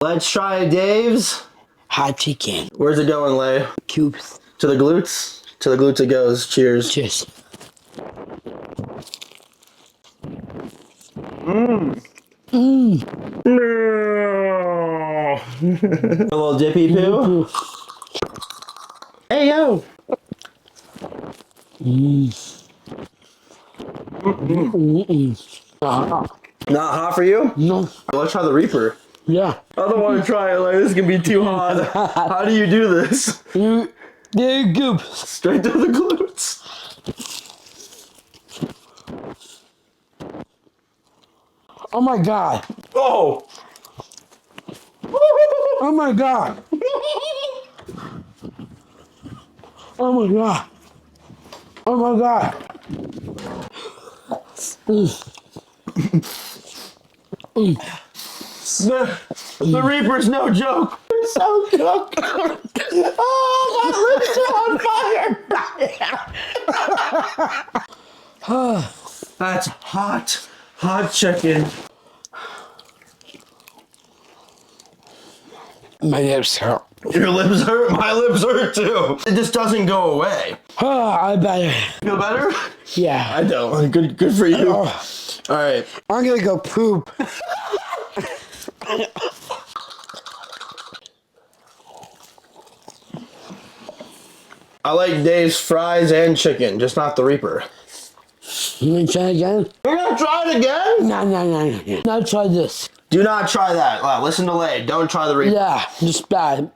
Let's try Dave's hot chicken. Where's it going, Leii? Cubes. To the glutes? To the glutes it goes. Cheers. Cheers. Mmm. Mmm. A little dippy poo. Hey, yo. Not hot for you? No. Let's try the Reaper. Yeah. I don't want to try it. Like, this is gonna be too hot. How do you do this? They're good. Straight to the glutes. Oh my god. Oh. Oh my god. Oh my god. Oh my god. The Reaper's no joke. It's so cooked. Oh, my lips are on fire. That's hot. Hot chicken. My lips hurt. Your lips hurt? My lips hurt too. It just doesn't go away. Oh, I better. Feel better? Yeah. I don't. Good for you. All right. I'm gonna go poop. I like Dave's fries and chicken, just not the Reaper. You wanna try again? You're gonna try it again? No. Now try this. Do not try that. Listen to Leii. Don't try the Reaper. Yeah, just bad.